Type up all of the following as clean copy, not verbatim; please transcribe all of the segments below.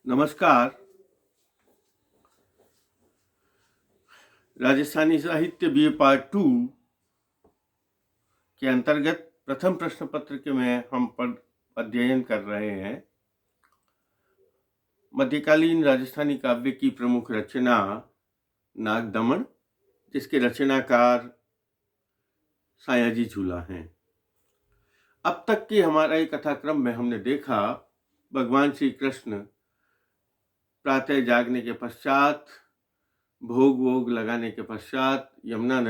नमस्कार। राजस्थानी साहित्य BA part 2 के अंतर्गत प्रथम प्रश्न पत्र के में हम पद अध्ययन कर रहे हैं। मध्यकालीन राजस्थानी काव्य की प्रमुख रचना नागदमन, जिसके रचनाकार सायाजी झूला हैं। अब तक के हमारे कथाक्रम में हमने देखा भगवान श्री कृष्ण प्रातः जागने के पश्चात, भोग वोग लगाने के पश्चात यमुना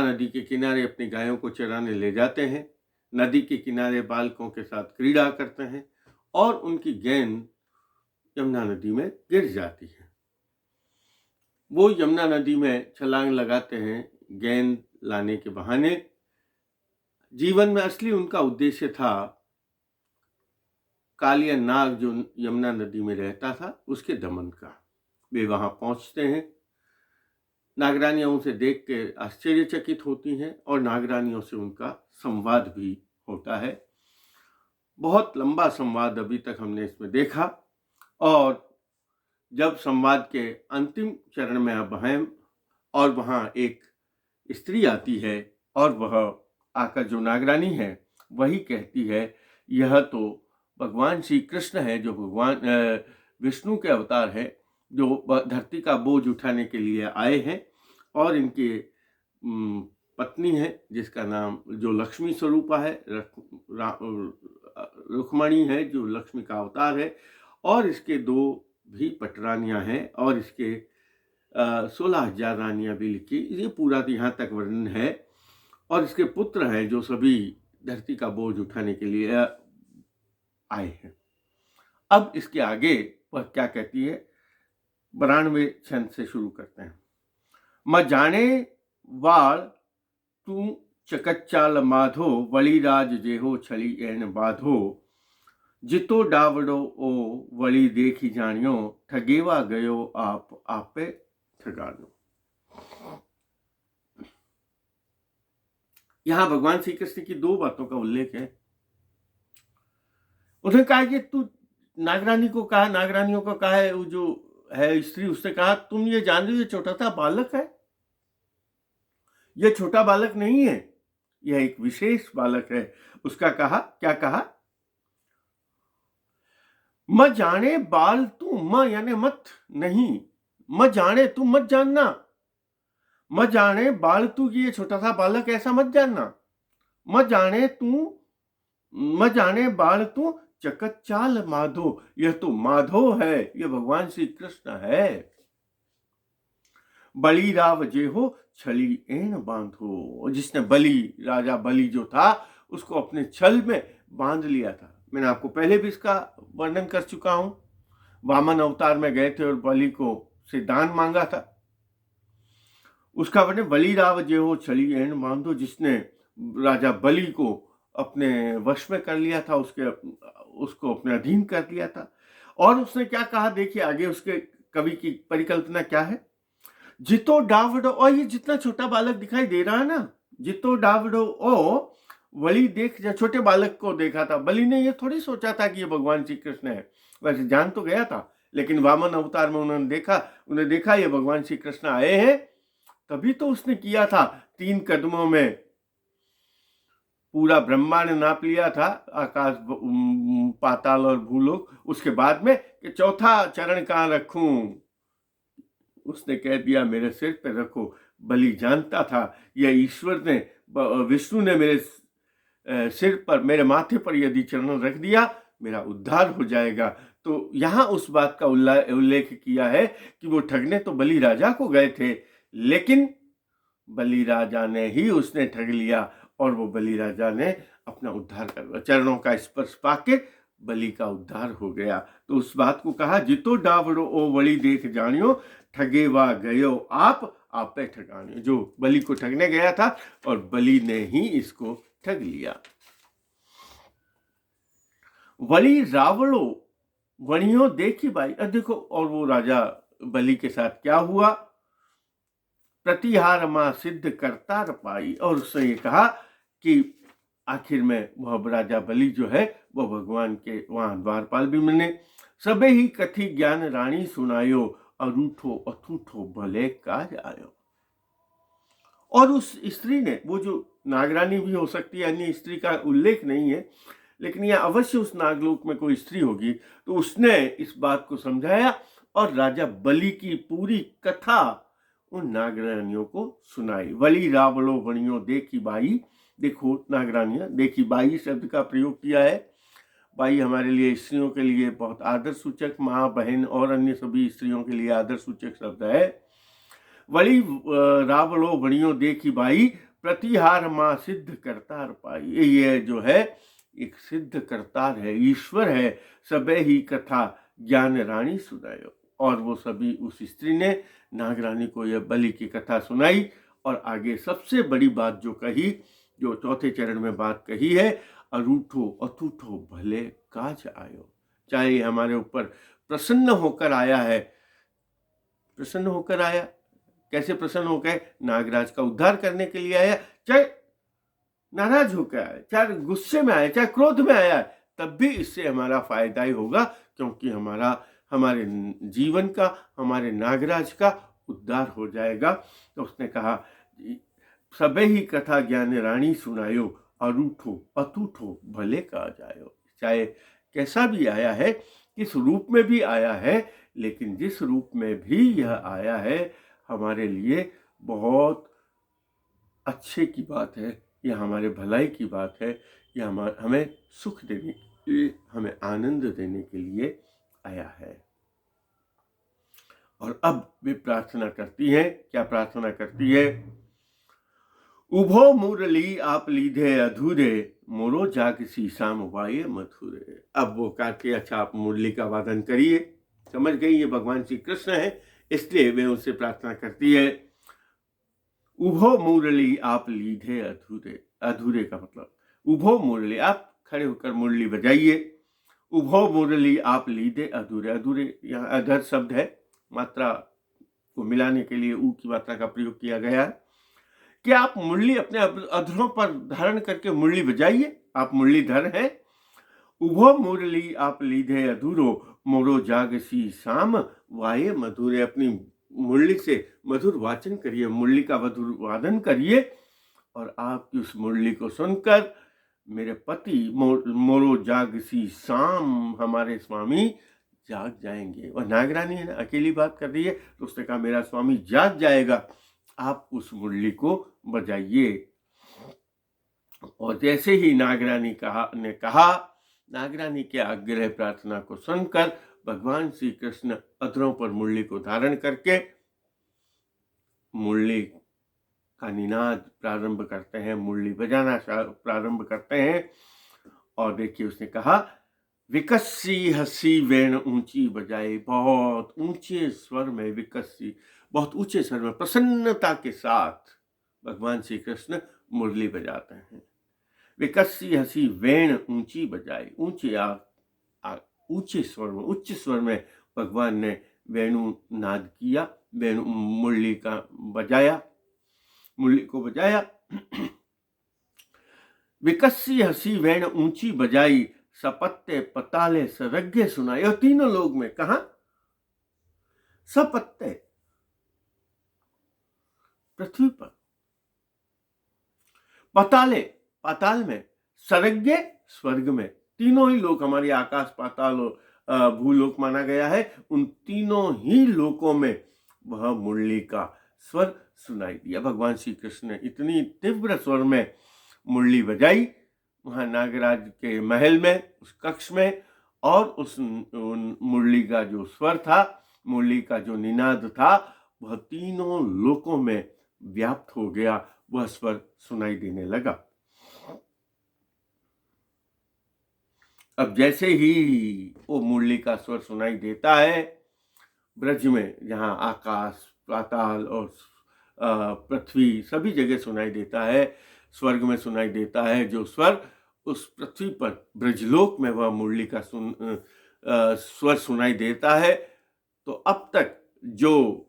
नदी के किनारे अपनी गायों को चराने ले जाते हैं। नदी के किनारे बालकों के साथ क्रीड़ा करते हैं और उनकी गेंद यमुना नदी में गिर जाती है। वो यमुना नदी में छलांग लगाते हैं गेंद लाने के बहाने। जीवन में असली उनका उद्देश्य था कालिया नाग जो यमुना नदी में रहता था उसके दमन का। वे वहां पहुंचते हैं। नागरानियां उसे देख के आश्चर्यचकित होती हैं और नागरानियों से उनका संवाद भी होता है। बहुत लंबा संवाद अभी तक हमने इसमें देखा और जब संवाद के अंतिम चरण में अब हैं और वहाँ एक स्त्री आती है और वह आकर जो नागरानी है वही कहती है, यह तो भगवान श्री कृष्ण है जो भगवान विष्णु के अवतार है, जो धरती का बोझ उठाने के लिए आए हैं और इनके पत्नी है जिसका नाम जो लक्ष्मी स्वरूपा है, रुक्मणी है जो लक्ष्मी का अवतार है, और इसके दो भी पटरानियां हैं और इसके 16,000 रानियां भी लिखी। ये पूरा यहाँ तक वर्णन है और इसके पुत्र हैं जो सभी धरती का बोझ उठाने के लिए आए हैं। अब इसके आगे वह क्या कहती है, 92वें छंद से शुरू करते हैं। म जाने वाल तू चकच्चाल माधो, वलीराज जेहो छली एन बाधो, जितो डावड़ो ओ वली देखी जानियो, ठगेवा गयो आप आपे ठगानो। यहां भगवान श्री कृष्ण की दो बातों का उल्लेख है। उन्होंने कहा कि तू नागरानियों को कहा है, वो जो है स्त्री, उसने कहा तुम ये जान रहे हो ये छोटा सा बालक है, ये छोटा बालक नहीं है, यह एक विशेष बालक है। उसका कहा, क्या कहा, म जाने बाल तू, म यानी मत, नहीं, म जाने तू मत जानना, म जाने बाल तू ये छोटा सा बालक ऐसा मत जानना, म जाने बाल तू चकच्चाल माधो, यह तो माधो है, यह भगवान श्री कृष्ण है। बली राव जे हो छली एन बांधो, जिसने राजा बलि जो था उसको अपने छल में बांध लिया था। मैंने आपको पहले भी इसका वर्णन कर चुका हूं। वामन अवतार में गए थे और बलि को से दान मांगा था। उसका वर्णन, बली राव जे हो छली एन बांधो, जिसने राजा बलि को अपने वश में कर लिया था, उसको अपने अधीन कर लिया था। और उसने क्या कहा, देखिए आगे उसके कवि की परिकल्पना क्या है। जितो डावडो, और ये जितना छोटा बालक दिखाई दे रहा है ना, जितो डावडो ओ वली देख, छोटे बालक को देखा था। बलि ने ये थोड़ी सोचा था कि ये भगवान श्री कृष्ण है, वैसे जान तो गया था, लेकिन वामन अवतार में उन्हें देखा ये भगवान श्री कृष्ण आए हैं, तभी तो उसने किया था 3 कदमों में पूरा ब्रह्मांड नाप लिया था, आकाश, पाताल और भूलोक। उसके बाद में कि चौथा चरण कहाँ रखूं, उसने कह दिया मेरे सिर पे रखो। बलि जानता था यह ईश्वर ने, विष्णु ने मेरे सिर पर, मेरे माथे पर यदि चरण रख दिया मेरा उद्धार हो जाएगा। तो यहाँ उस बात का उल्लेख किया है कि वो ठगने तो बलि राजा को गए थे, लेकिन बलि राजा ने ही उसने ठग लिया और वो बलि राजा ने अपना उद्धार कर, चरणों का स्पर्श पाके बलि का उद्धार हो गया। तो उस बात को कहा, जितो डावड़ो ओ वली देख जानियो, ठगेवा गयो आप आपे ठगानियो। जो बलि को ठगने गया था और बलि ने ही इसको ठग लिया। वली रावड़ो वणियो देखी बाई, देखो, और वो राजा बलि के साथ क्या हुआ, प्रतिहार मां सिद्ध करतार पाई। और उसने ये कहा कि आखिर में वह राजा बलि जो है वह भगवान के वहां द्वारपाल भी मिले। सबे ही कथी ज्ञान रानी सुनायो, अरूठो अथूठो भले काज आयो। और उस स्त्री ने, वो जो नागरानी भी हो सकती है, अन्य स्त्री का उल्लेख नहीं है, लेकिन यह अवश्य उस नागलोक में कोई स्त्री होगी, तो उसने इस बात को समझाया और राजा बलि की पूरी कथा उन नागरानियों को सुनाई। वली रावलो वणियों देखी बाई, देखो नागरानियां, देखी बाई शब्द का प्रयोग किया है। बाई हमारे लिए, स्त्रियों के लिए बहुत आदर सूचक, माँ, बहन और अन्य सभी स्त्रियों के लिए आदर सूचक शब्द है। वली रावलो वणियों देखी बाई, प्रतिहार माँ सिद्ध करतार पाई। ये जो है एक सिद्ध करतार है, ईश्वर है। सबे ही कथा ज्ञान रानी सुनायो। और वो सभी, उस स्त्री ने नागरानी को यह बलि की कथा सुनाई। और आगे सबसे बड़ी बात जो कही, जो चौथे चरण में बात कही है, अरूठो अथूठो भले काज आयो। चाहे हमारे ऊपर प्रसन्न होकर आया है, प्रसन्न होकर आया, कैसे प्रसन्न होकर? नागराज का उद्धार करने के लिए आया। चाहे नाराज होकर आया, चाहे गुस्से में आया, चाहे क्रोध में आया, तब भी इससे हमारा फायदा ही होगा, क्योंकि हमारे जीवन का, हमारे नागराज का उद्धार हो जाएगा। तो उसने कहा, सबे ही कथा ज्ञान रानी सुनायो, अरूठो अतूठो भले का जायो। चाहे कैसा भी आया है, किस रूप में भी आया है, लेकिन जिस रूप में भी यह आया है, हमारे लिए बहुत अच्छे की बात है, यह हमारे भलाई की बात है, यह हमें सुख देने के लिए, हमें आनंद देने के लिए आया है। और अब वे प्रार्थना करती है, क्या प्रार्थना करती है? उभो मुरली आप लीधे अधूरे, मोरो जागसी शाम वाये मथुरे। अब वो कहते, अच्छा आप मुरली का वादन करिए। समझ गई, ये भगवान श्री कृष्ण है, इसलिए वे उनसे प्रार्थना करती है। उभो मुरली आप लीधे अधूरे, अधूरे का मतलब उभो मुरली, आप खड़े होकर मुरली बजाइए। उभो मुरली आप लीधे अधूरे, अधूरे यहाँ अधर शब्द है, मात्रा को मिलाने के लिए ऊ की मात्रा का प्रयोग किया गया है कि आप मुरली अपने अधरों पर धारण करके मुरली बजाइए। आप मुरलीधर हैं। उभो मुरली आप लीधे अधूरो, मोरो जागसी शाम वाये मधुरे। अपनी मुरली से मधुर वाचन करिए, मुरली का मधुर वादन करिए, और आपकी उस मुरली को सुनकर मेरे पति मोरो जागसी शाम, हमारे स्वामी जाग जाएंगे। और नागरानी है ना, अकेली बात कर रही है, तो उसने कहा मेरा स्वामी जाग जाएगा, आप उस मुरली को बजाइए। और जैसे ही नागरानी ने कहा, नागरानी के आग्रह प्रार्थना को सुनकर भगवान श्री कृष्ण अधरों पर मुरली को धारण करके मुरली का निनाद प्रारंभ करते हैं, मुरली बजाना प्रारंभ करते हैं। और देखिए उसने कहा, विकसी हसी वेण ऊंची बजाए। बहुत ऊंचे स्वर में विकसी, बहुत ऊंचे स्वर में प्रसन्नता के साथ भगवान श्री कृष्ण मुरली बजाते हैं। विकसी हसी वेण ऊंची बजाए, ऊंचे स्वर में, उच्च स्वर में भगवान ने वेणु नाद किया, वेणु मुरली का बजाया, मुरली को बजाया। विकसी हसी वेण ऊंची बजाई, सपत्ते पताले सरग्य सुनाई। और तीनों लोग में कहा, सपत्ते पृथ्वी पर, पताले पाताल में, सरग्य स्वर्ग में, तीनों ही लोक, हमारी आकाश पाताल और भूलोक माना गया है, उन तीनों ही लोकों में वह मुरली का स्वर सुनाई दिया। भगवान श्री कृष्ण ने इतनी तीव्र स्वर में मुरली बजाई वहां नागराज के महल में, उस कक्ष में, और उस मुरली का जो स्वर था, मुरली का जो निनाद था, वह तीनों लोकों में व्याप्त हो गया, वह स्वर सुनाई देने लगा। अब जैसे ही वो मुरली का स्वर सुनाई देता है, ब्रज में, जहाँ आकाश पाताल और पृथ्वी सभी जगह सुनाई देता है, स्वर्ग में सुनाई देता है जो स्वर, उस पृथ्वी पर ब्रजलोक में वह मुरली का स्वर सुनाई देता है। तो अब तक जो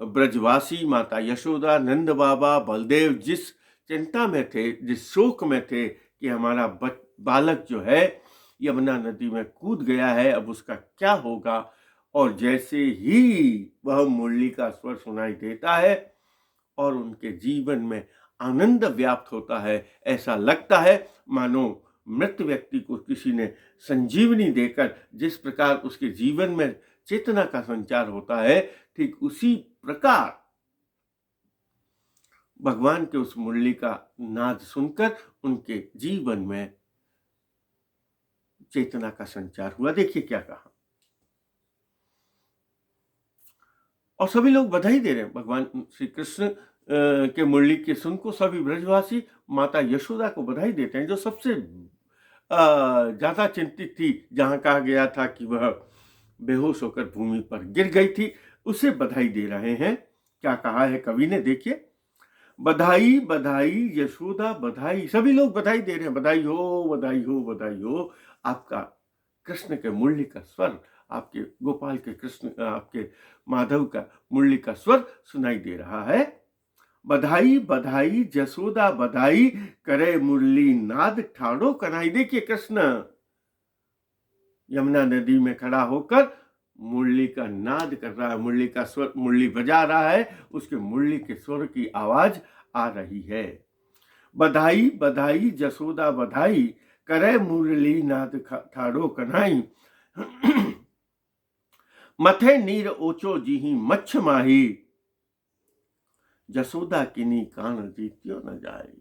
ब्रजवासी, माता यशोदा, नंद बाबा, बलदेव, जिस चिंता में थे, जिस शोक में थे कि हमारा बालक जो है यमुना नदी में कूद गया है, अब उसका क्या होगा। और जैसे ही वह मुरली का स्वर सुनाई देता है और उनके जीवन में आनंद व्याप्त होता है, ऐसा लगता है मानो मृत व्यक्ति को किसी ने संजीवनी देकर जिस प्रकार उसके जीवन में चेतना का संचार होता है, ठीक उसी प्रकार भगवान के उस मुरली का नाद सुनकर उनके जीवन में चेतना का संचार हुआ। देखिए क्या कहा। और सभी लोग बधाई दे रहे हैं भगवान श्री कृष्ण के मुरली के सुन को। सभी ब्रजवासी माता यशोदा को बधाई देते हैं, जो सबसे ज्यादा चिंतित थी, जहां कहा गया था कि वह बेहोश होकर भूमि पर गिर गई थी, उसे बधाई दे रहे हैं। क्या कहा है कवि ने, देखिए। बधाई बधाई यशोदा बधाई, सभी लोग बधाई दे रहे हैं, बधाई हो बधाई हो बधाई हो। आपका कृष्ण के मुरली का स्वर, आपके गोपाल के कृष्ण, आपके माधव का मुरली का स्वर सुनाई दे रहा है। बधाई बधाई यशोदा बधाई, करे मुरली नाद ठाड़ो कन्हाई। देखिए कृष्ण यमुना नदी में खड़ा होकर मुरली का नाद कर रहा है, मुरली का स्वर, मुरली बजा रहा है, उसके मुरली के स्वर की आवाज आ रही है। बधाई बधाई यशोदा बधाई, करे मुरली नाद ठाड़ो कन्हाई। मथे नीर ओचो जीही मच्छ माही, यशोदा किनी कान जीत्यो न जाए।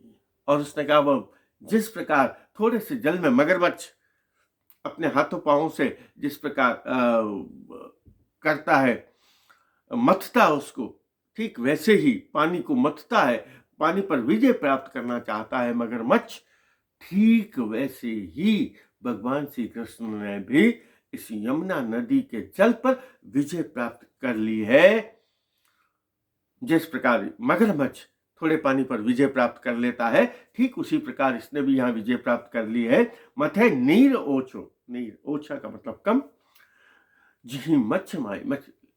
और उसने कहा, वो जिस प्रकार थोड़े से जल में मगरमच्छ अपने हाथों पांवों से जिस प्रकार करता है, मथता उसको, ठीक वैसे ही पानी को मथता है, पानी पर विजय प्राप्त करना चाहता है मगरमच्छ, ठीक वैसे ही भगवान श्री कृष्ण ने भी इस यमुना नदी के जल पर विजय प्राप्त कर ली है। जिस प्रकार मगरमच्छ थोड़े पानी पर विजय प्राप्त कर लेता है, ठीक उसी प्रकार इसने भी यहाँ विजय प्राप्त कर ली है। मथे नीर ओछो, नीर ओछा का मतलब कम, जी मच्छ माई,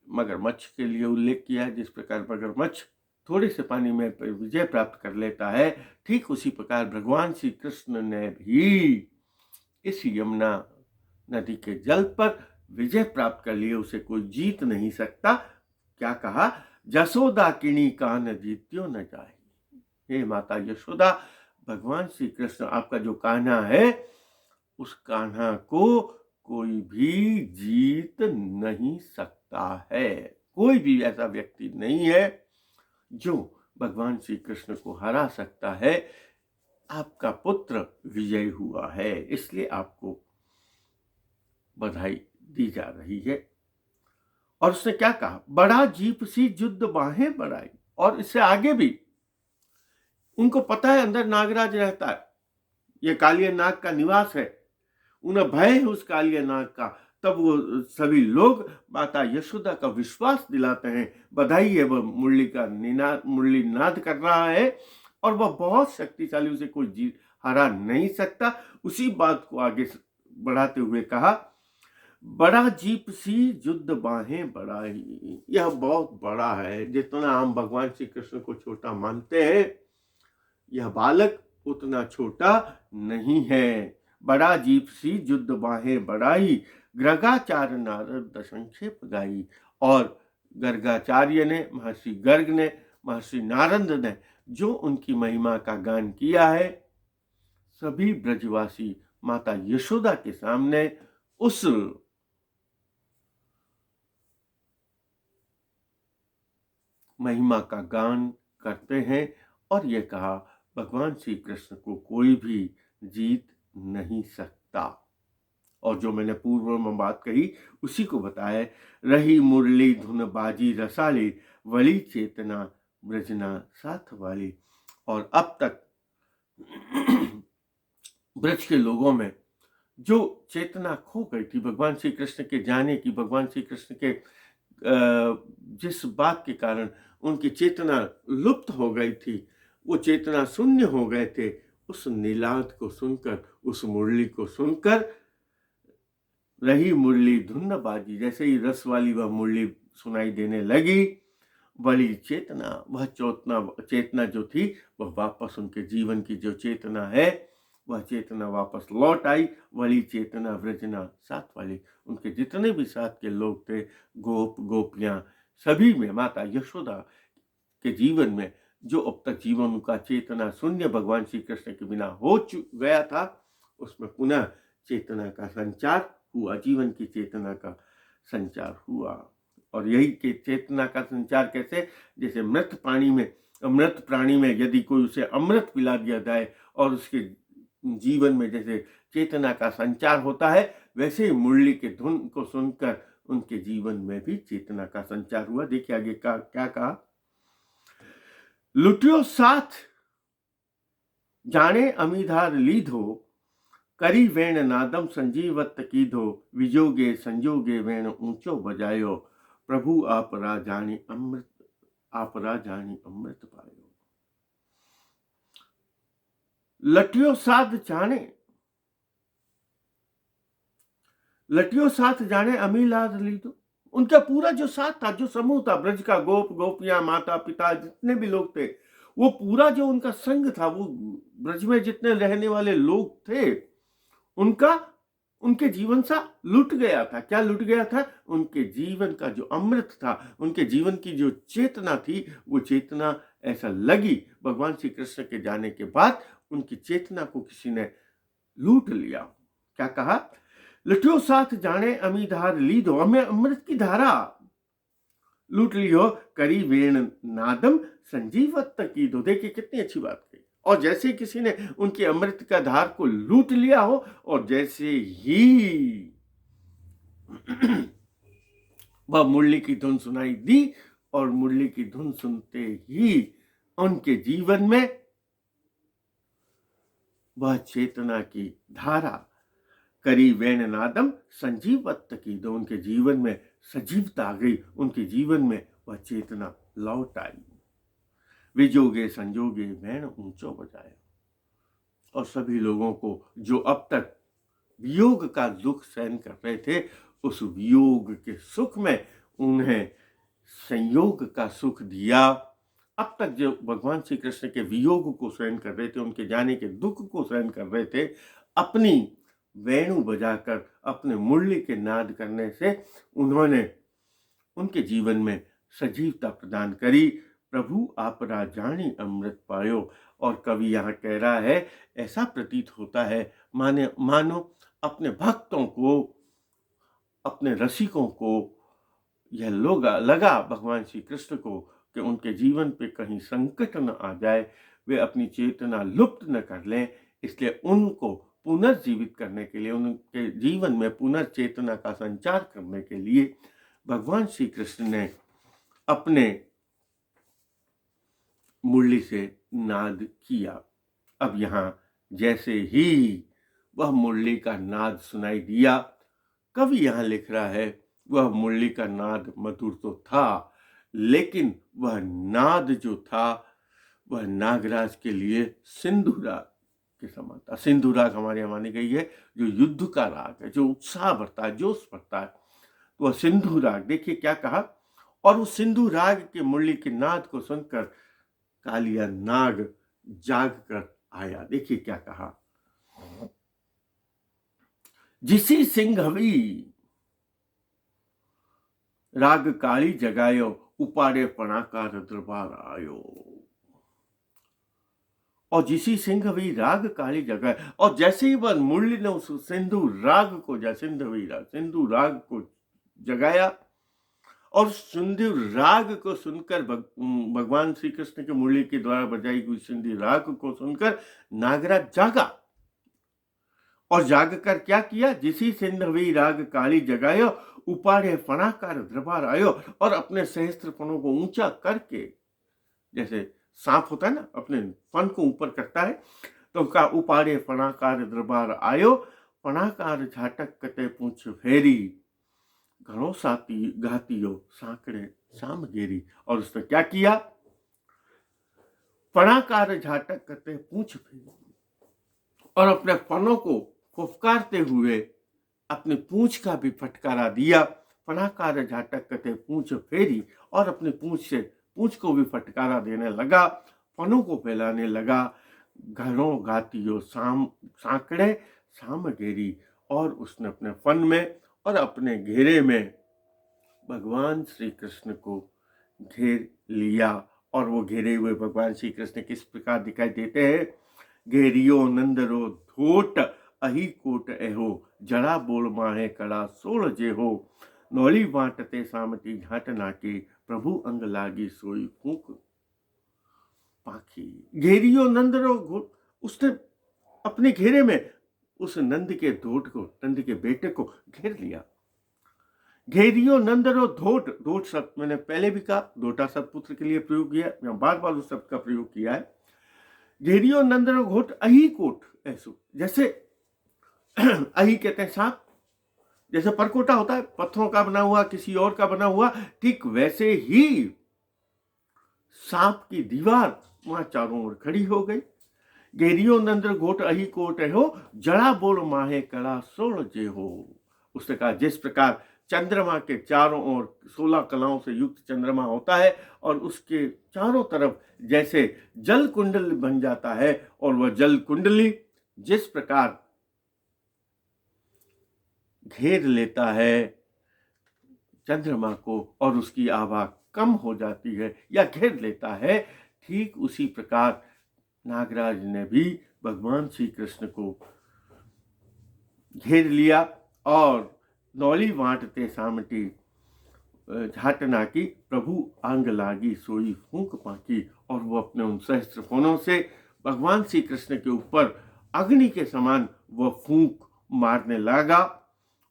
मगरमच्छ के लिए उल्लेख किया है। जिस प्रकार मगरमच्छ थोड़े से पानी में विजय प्राप्त कर लेता है, ठीक उसी प्रकार भगवान श्री कृष्ण ने भी इस यमुना नदी के जल पर विजय प्राप्त कर लिए, उसे कोई जीत नहीं सकता। क्या कहा, यशोदा किणी कान जीत्यो न जाए। हे माता यशोदा, भगवान श्री कृष्ण आपका जो कान्हा है, उस कान्हा को कोई भी जीत नहीं सकता है। कोई भी ऐसा व्यक्ति नहीं है जो भगवान श्री कृष्ण को हरा सकता है। आपका पुत्र विजयी हुआ है, इसलिए आपको बधाई दी जा रही है। और उसने क्या कहा, बड़ा जीप सी जुद्ध बाहें बढ़ाई। और इससे आगे भी उनको पता है अंदर नागराज रहता है, ये कालिया नाग का निवास है, उन्हें भय है उस कालिया नाग का। तब वो सभी लोग माता यशोदा का विश्वास दिलाते हैं। बधाई है, वह मुरली नाद कर रहा है और वह बहुत शक्तिशाली, उसे कोई हरा नहीं सकता। उसी बात को आगे बढ़ाते हुए कहा, बड़ा जीप सी युद्ध बाहें बढ़ाई। यह बहुत बड़ा है, जितना हम भगवान श्री कृष्ण को छोटा मानते हैं, यह बालक उतना छोटा नहीं है। बड़ा जीप सी युद्ध बाहें बढ़ाई, गर्गाचार्य नारद संक्षेप गाई। और गर्गाचार्य ने, महर्षि गर्ग ने, महर्षि नारद ने जो उनकी महिमा का गान किया है, सभी ब्रजवासी माता यशोदा के सामने उस महिमा का गान करते हैं। और यह कहा, भगवान श्री कृष्ण को कोई भी जीत नहीं सकता। और जो मैंने पूर्व में बात कही उसी को बताया, रही मुरली धुन बाजी रसाली, वली चेतना ब्रजना साथ वाली। और अब तक ब्रज के लोगों में जो चेतना खो गई थी भगवान श्री कृष्ण के जाने की, भगवान श्री कृष्ण के जिस बात के कारण उनकी चेतना लुप्त हो गई थी, वो चेतना शून्य हो गए थे, उस नीलाद को सुनकर, उस मुरली को सुनकर, रही मुरली धुन बाजी, जैसे ही रस वाली वह मुरली सुनाई देने लगी, बड़ी चेतना, वह चेतना जो थी वह वापस उनके जीवन की जो चेतना है वह चेतना वापस लौट आई। वही चेतना वृजना साथ वाली, उनके जितने भी साथ के लोग थे, गोप गोपियां, सभी में माता यशोदा के जीवन में जो अब तक जीवन उनका चेतना शून्य भगवान श्री कृष्ण के बिना हो गया था, उसमें पुनः चेतना का संचार हुआ, जीवन की चेतना का संचार हुआ। और यही के चेतना का संचार कैसे, जैसे मृत प्राणी में यदि कोई उसे अमृत पिला दिया जाए और उसके जीवन में जैसे चेतना का संचार होता है, वैसे ही मुरली के धुन को सुनकर उनके जीवन में भी चेतना का संचार हुआ। देखिए आगे क्या कहा, लुटियो साथ जाने अमीधार लीधो, करी वेण नादम संजीवत कीधो, विजोगे संजोगे वेण ऊंचो बजायो, प्रभु आप राजानी अमृत पायो। लटियो साथ जाने अमीलाद लीधो, उनका पूरा जो साथ था, जो समूह था, ब्रज का गोप गोपियां, माता पिता, जितने भी लोग थे, वो पूरा जो उनका संग था, वो ब्रज में जितने रहने वाले लोग थे, उनके जीवन सा लुट गया था। क्या लुट गया था? उनके जीवन का जो अमृत था, उनके जीवन की जो चेतना थी, वो चेतना ऐसा लगी भगवान श्री कृष्ण के जाने के बाद उनकी चेतना को किसी ने लूट लिया। क्या कहा, लुटियो साथ जाने अमीधार लीधो, हमें अमृत की धारा लूट लियो, करी वेण नादम संजीवत की दो। देखिए कितनी अच्छी बात कही। और जैसे किसी ने उनके अमृत का धार को लूट लिया हो, और जैसे ही वह मुरली की धुन सुनाई दी, और मुरली की धुन सुनते ही उनके जीवन में वह चेतना की धारा करी वेण नादम संजीवत की दो, उनके जीवन में सजीवता आ गई, उनके जीवन में वह चेतना लौट आई। विजोगे संजोगे वेण ऊंचो बजाया, और सभी लोगों को जो अब तक वियोग का दुख सहन कर रहे थे, उस वियोग के सुख में उन्हें संयोग का सुख दिया। अब तक जो भगवान श्री कृष्ण के वियोग को सहन कर रहे थे, उनके जाने के दुख को सहन कर रहे थे, अपनी वेणु बजाकर, अपने मुरली के नाद करने से उन्होंने उनके जीवन में सजीवता प्रदान करी। प्रभु आप राजानी अमृत पायो। और कवि यहाँ कह रहा है, ऐसा प्रतीत होता है मानो अपने भक्तों को, अपने रसिकों को यह लगा भगवान श्री कृष्ण को कि उनके जीवन पे कहीं संकट न आ जाए, वे अपनी चेतना लुप्त न कर लें, इसलिए उनको पुनर्जीवित करने के लिए, उनके जीवन में पुनर्चेतना का संचार करने के लिए भगवान श्री कृष्ण ने अपने मुरली से नाद किया। अब यहाँ जैसे ही वह मुरली का नाद सुनाई दिया, कवि यहाँ लिख रहा है, वह मुरली का नाद मधुर तो था, लेकिन वह नाद जो था वह नागराज के लिए सिंधुराग के समान था। सिंधुराग हमारे यहाँ मानी गई है जो युद्ध का राग है, जो उत्साह भरता है, जोश भरता है, तो वह सिंधुराग। देखिए क्या कहा, और उस सिंधु राग के मुरली के नाद को सुनकर कालिया नाग जाग कर आया। देखिए क्या कहा, जिसी सिंघवी राग काली जगायो, उपाड़े पणाकार दरबार आयो। और जिसी सिंघवी राग काली जगाए, और जैसे ही वह मुरली ने उस सिंधु राग को जगाया, और सिंधु राग को सुनकर भगवान श्री कृष्ण के मुरली के द्वारा बजाई हुई सिंधु राग को सुनकर नागराज जागा, और जागकर क्या किया, जिसी सिंधवी राग काली जगायो, उपाड़े फणाकार दरबार आयो। और अपने सहस्त्र फणों को ऊंचा करके, जैसे सांप होता है ना, अपने फन को ऊपर करता है, तो का उपाड़े फणाकार दरबार आयो, फणाकार झाटक कते पूछ फेरी, घणो साती घातियो सांकड़े सामगेरी। और उसने क्या किया, फणाकार झाटक कते पूछ फेरी, और अपने फनों को फुफकारते हुए अपनी पूंछ का भी फटकारा दिया। फणाकार झाटक कते पूंछ फेरी, और अपनी पूंछ से पूंछ को भी फटकारा देने लगा, फनों को फैलाने लगा। घरों घातियों सांकड़े साम घेरी, और उसने अपने फन में और अपने घेरे में भगवान श्री कृष्ण को घेर लिया। और वो घेरे हुए भगवान श्री कृष्ण किस प्रकार दिखाई देते हैं? घेरियो नंदरो धोट अही कोट एहो, जड़ा बोल माहे कड़ा सोल जे हो, नौली बांटते सामटी झाट नाके, प्रभु अंग लागी सोई फूक पाखी। घेरियो नंदरो घोट, उसने अपने घेरे में उस नंद के धोट को, नंद के बेटे को घेर लिया। घेरियो नंदरो धोट, धोट शब्द मैंने पहले भी कहा, धोटा सतपुत्र के लिए प्रयोग किया, मैं बार बार उस शब्द का प्रयोग किया है। घेरियो नंदरो घोट अही कोट ऐसो, जैसे अही कहते हैं सांप, जैसे परकोटा होता है पत्थरों का बना हुआ, किसी और का बना हुआ, ठीक वैसे ही सांप की दीवार वहां चारों ओर खड़ी हो गई। घेरियो नंदर घोट अही कोट हो, जड़ा बोल माहे कड़ा सोल जे हो। उसने कहा जिस प्रकार चंद्रमा के चारों ओर 16 कलाओं से युक्त चंद्रमा होता है और उसके चारों तरफ जैसे जल कुंडल बन जाता है, और वह जल कुंडली जिस प्रकार घेर लेता है चंद्रमा को और उसकी आभा कम हो जाती है या घेर लेता है, ठीक उसी प्रकार नागराज ने भी भगवान श्री कृष्ण को घेर लिया और नौली बांटते सामटी झाटना की, प्रभु आंग लागी सोई फूंक पाकी। और वो अपने उन सहस्त्र फनों से भगवान श्री कृष्ण के ऊपर अग्नि के समान वह फूंक मारने लगा।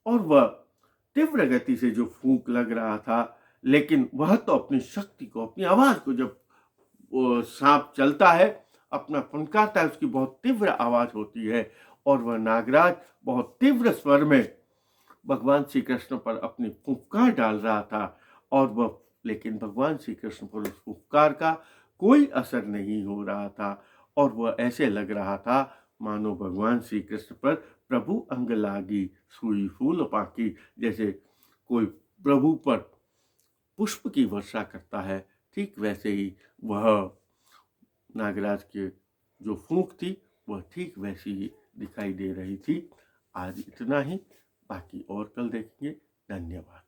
और वह तीव्र गति से जो फूंक लग रहा था, लेकिन वह तो अपनी शक्ति को, अपनी आवाज को, जब सांप चलता है अपना फुंकारता है, उसकी बहुत तीव्र आवाज होती है, और वह नागराज बहुत तीव्र स्वर में भगवान श्री कृष्ण पर अपनी फुंकार डाल रहा था। और वह, लेकिन भगवान श्री कृष्ण पर उस फुंकार का कोई असर नहीं हो रहा था, और वह ऐसे लग रहा था मानो भगवान श्री कृष्ण पर प्रभु अंग लागी सुई फूल पाकी, जैसे कोई प्रभु पर पुष्प की वर्षा करता है, ठीक वैसे ही वह नागराज की जो फूंक थी वह ठीक वैसी ही दिखाई दे रही थी। आज इतना ही, बाकी और कल देखेंगे। धन्यवाद।